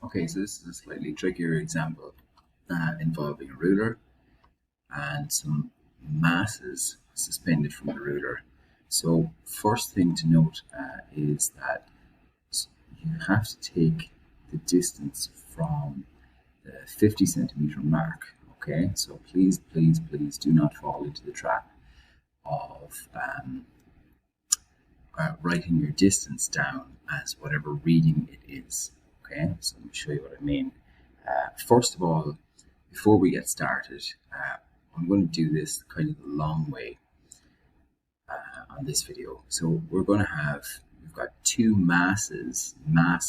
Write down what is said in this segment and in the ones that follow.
Okay, so this is a slightly trickier example involving a ruler and some masses suspended from the ruler. So first thing to note is that you have to take the distance from the 50 centimeter mark. Okay, so please, please, please do not fall into the trap of writing your distance down as whatever reading it is. Okay, so let me show you what I mean. First of all, before we get started, I'm going to do this kind of the long way on this video. So we've got two masses now,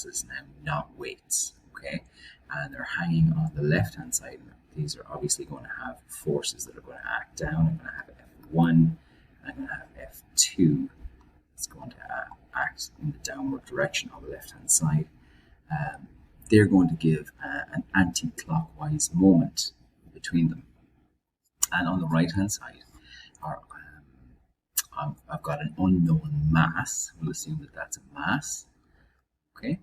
not weights, okay? And they're hanging on the left-hand side. These are obviously going to have forces that are going to act down. I'm going to have F1, and I'm going to have F2. It's going to act in the downward direction on the left-hand side. They're going to give an anti-clockwise moment between them. And on the right-hand side, I've got an unknown mass. We'll assume that that's a mass, okay?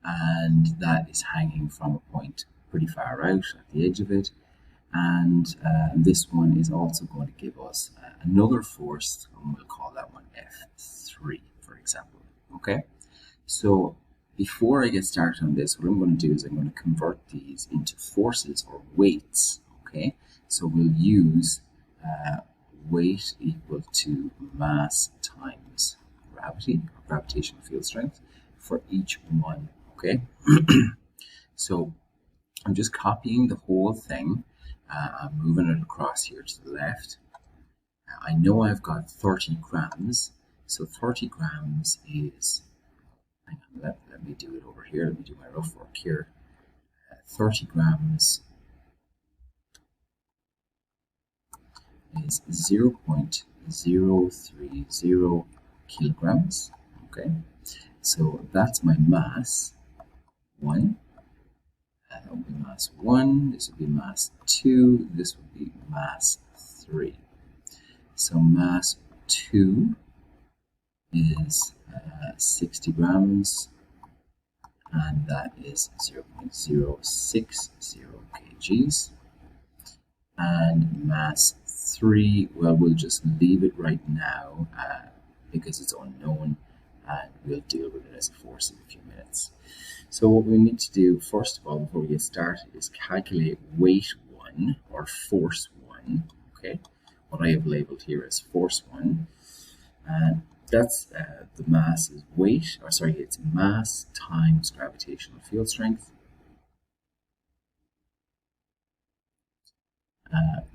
And that is hanging from a point pretty far out at the edge of it. And this one is also going to give us another force, and we'll call that one F3, for example, okay? So before I get started on this, what I'm going to do is I'm going to convert these into forces or weights, okay? So we'll use weight equal to mass times gravity, or gravitational field strength, for each one, okay? So I'm just copying the whole thing. I'm moving it across here to the left. I know I've got 30 grams, so 30 grams is, hang on, let me do it over here, let me do my rough work here. 30 grams is 0.030 kilograms, okay? So that's my mass 1. That will be mass 1, this will be mass 2, this will be mass 3. So mass 2 is 60 grams, and that is 0.060 kgs. And mass 3, well, we'll just leave it right now because it's unknown, and we'll deal with it as a force in a few minutes. So what we need to do, first of all, before we get started, is calculate weight 1 or force 1, okay? What I have labeled here as force 1. And that's the mass is weight, or sorry, it's mass times gravitational field strength,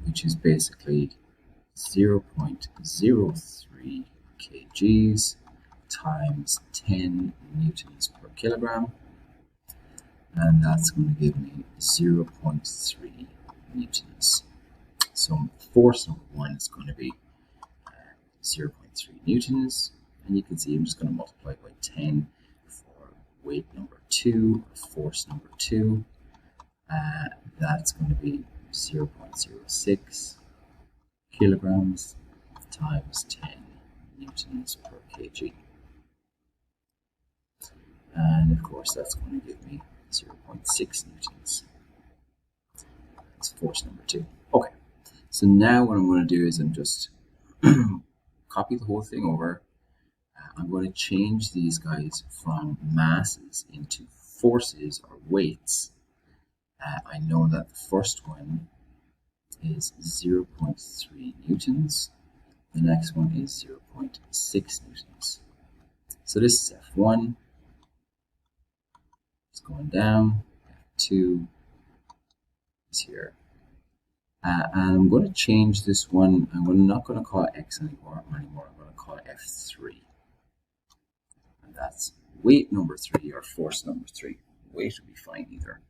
which is basically 0.03 kgs times 10 newtons per kilogram. And that's going to give me 0.3 newtons. So force number 1 is going to be 0.3 newtons, and you can see I'm just going to multiply by 10 for weight number 2, force number 2. That's going to be 0.06 kilograms times 10 newtons per kg. And of course that's going to give me 0.6 newtons. That's force number 2. Okay, so now what I'm going to do is I'm just copy the whole thing over. I'm going to change these guys from masses into forces or weights. I know that the first one is 0.3 newtons. The next one is 0.6 newtons. So this is F1. It's going down. F2 is here. And I'm going to change this one. I'm not going to call it X anymore. I'm going to call it F3. And that's weight number 3 or force number 3. Weight will be fine either.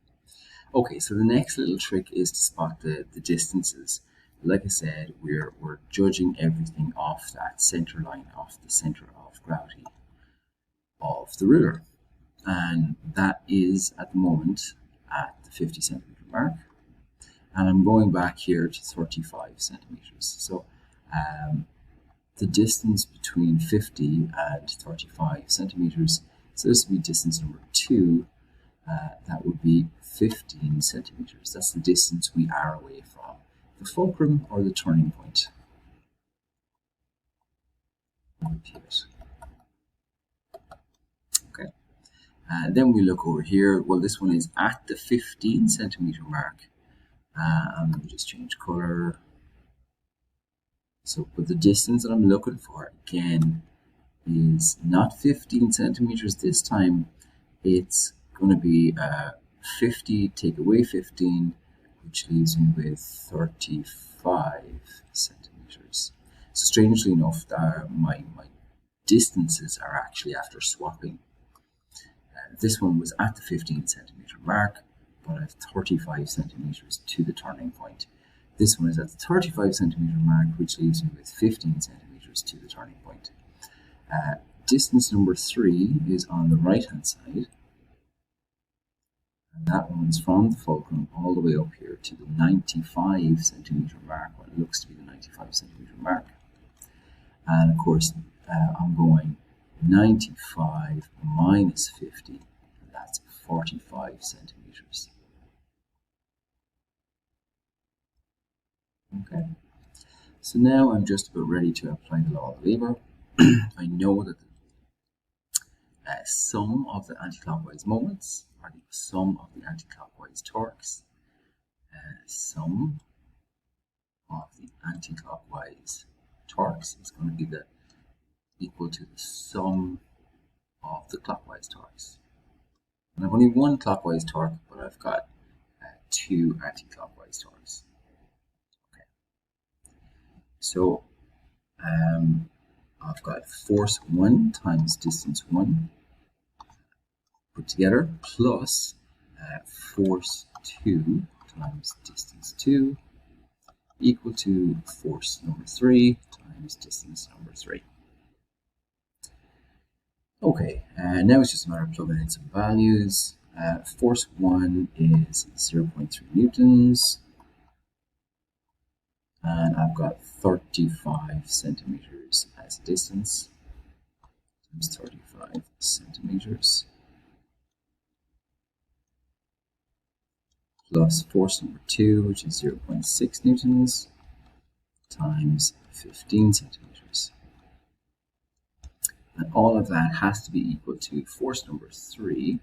Okay, so the next little trick is to spot the distances. Like I said, we're judging everything off that center line, off the center of gravity of the ruler. And that is at the moment at the 50 centimeter mark. And I'm going back here to 35 centimeters. So the distance between 50 and 35 centimeters, so this will be distance number 2. that would be 15 centimeters. That's the distance we are away from the fulcrum or the turning point. Okay. And then we look over here. Well, this one is at the 15 centimeter mark. And let me just change color. So, but the distance that I'm looking for again is not 15 centimeters this time. It's going to be 50, take away 15, which leaves me with 35 centimeters. So strangely enough, my distances are actually after swapping. This one was at the 15 centimeter mark, but I have 35 centimeters to the turning point. This one is at the 35 centimeter mark, which leaves me with 15 centimeters to the turning point. Distance number 3 is on the right hand side, and that runs from the fulcrum all the way up here to the 95 centimeter mark, what looks to be the 95 centimeter mark. And of course, I'm going 95 minus 50, and that's 45 centimeters. Okay, so now I'm just about ready to apply the law of the lever. I know that the sum of the anticlockwise moments are the sum of the anticlockwise torques. Sum of the anticlockwise torques is going to be equal to the sum of the clockwise torques. And I've only one clockwise torque, but I've got 2 anticlockwise torques. Okay. So I've got force 1 times distance 1 put together, plus force 2 times distance 2 equal to force number 3 times distance number 3. Okay, now it's just a matter of plugging in some values. Force 1 is 0.3 newtons, and I've got 35 centimeters as a distance, times 35 centimeters, plus force number 2, which is 0.6 newtons, times 15 centimeters. And all of that has to be equal to force number 3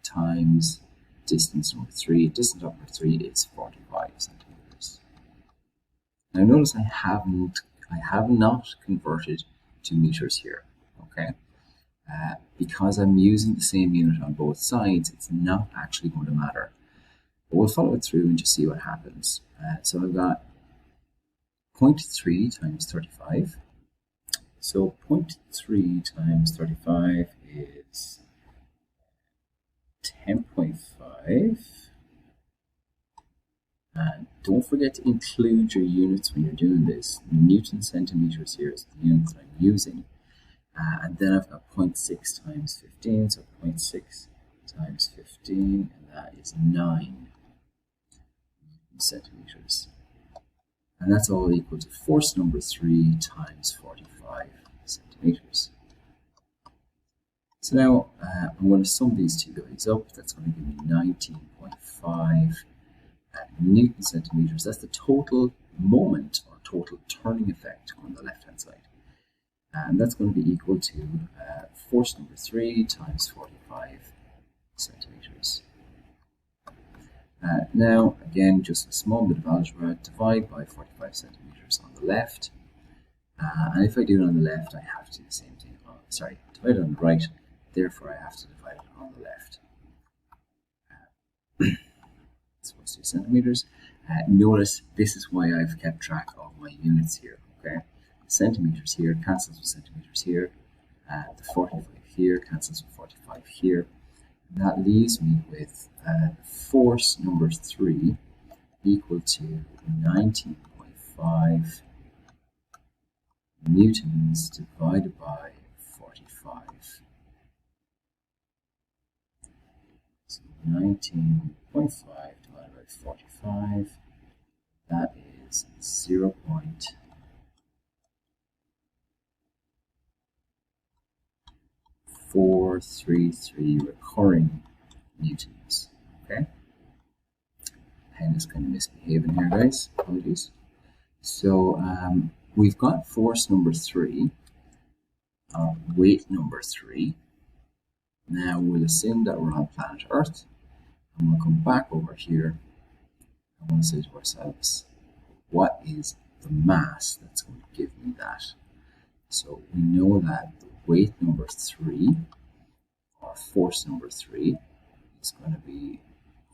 times distance number 3. Distance number 3 is 45 centimeters. Now notice I have not converted to meters here, okay? Because I'm using the same unit on both sides, it's not actually going to matter. But we'll follow it through and just see what happens. So I've got 0.3 times 35. So 0.3 times 35 is 10.5. And don't forget to include your units when you're doing this. Newton centimeters here is the unit that I'm using. And then I've got 0.6 times 15, so 0.6 times 15, and that is 9 centimeters. And that's all equal to force number 3 times 45 centimeters. So now I'm going to sum these two guys up. That's going to give me 19.5 Newton centimeters. That's the total moment or total turning effect on the left hand side. And that's going to be equal to force number 3 times 45 centimeters. Now, again, just a small bit of algebra. Divide by 45 centimeters on the left. And if I do it on the left, I have to do the same thing. Divide it on the right. Therefore, I have to divide it on the left. It's supposed to be centimeters. Notice this is why I've kept track of my units here. Okay, centimeters here cancels with centimeters here. The 45 here cancels with 45 here. And that leaves me with force number 3 equal to 19.5 newtons divided by 45. So 19.5 divided by 45, that is 0.433 recurring newtons. Okay, pen is kind of misbehaving here, guys. Apologies. So we've got force number 3, weight number 3. Now we'll assume that we're on planet Earth, and we'll come back over here and we'll say to ourselves, what is the mass that's going to give me that? So we know that the weight number 3, or force number 3, is going to be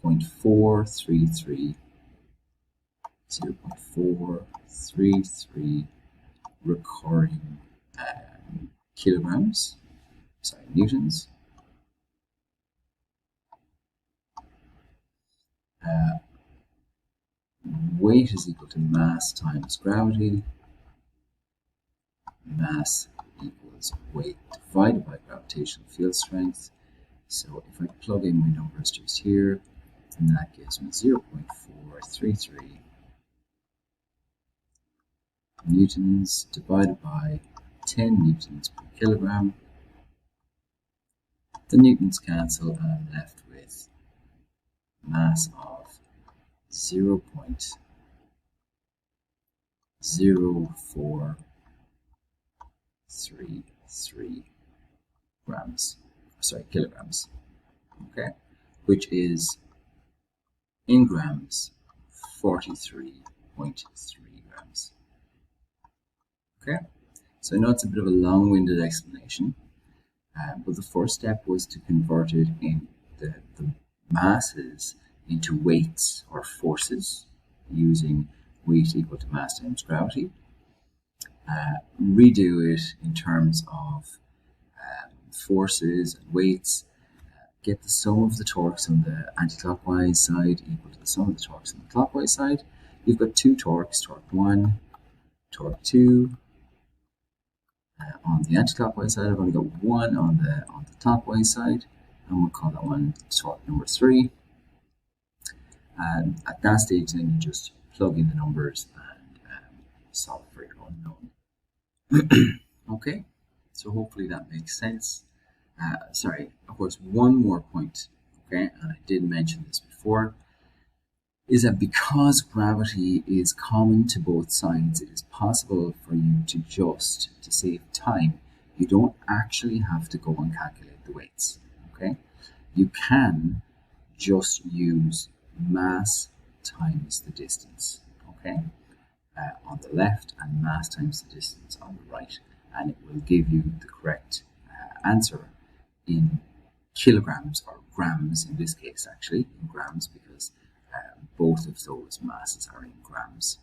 0.433 recurring newtons. Weight is equal to mass times gravity. Mass equals weight divided by gravitational field strength. So if I plug in my numbers just here, then that gives me 0.433 newtons divided by 10 newtons per kilogram. The newtons cancel and I'm left with mass of 0.0433 kilograms, okay, which is in grams 43.3 grams. Okay, so I know it's a bit of a long-winded explanation, but the first step was to convert it in the masses into weights or forces using weight equal to mass times gravity. Redo it in terms of forces and weights. Get the sum of the torques on the anti-clockwise side equal to the sum of the torques on the clockwise side. You've got two torques, torque 1, torque 2. On the anti-clockwise side, I've only got 1 on the clockwise side, and we'll call that one torque number 3. And at that stage, then you just plug in the numbers and solve for your unknown. Okay, so hopefully that makes sense. Sorry, of course, one more point, okay, and I did mention this before, is that because gravity is common to both sides, it is possible for you to save time, you don't actually have to go and calculate the weights, okay? You can just use mass times the distance, okay, on the left, and mass times the distance on the right, and it will give you the correct answer in kilograms, or grams in this case, actually, in grams, because both of those masses are in grams.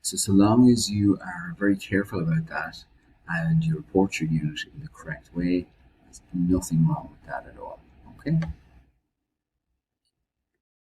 So long as you are very careful about that and you report your unit in the correct way, there's nothing wrong with that at all, okay?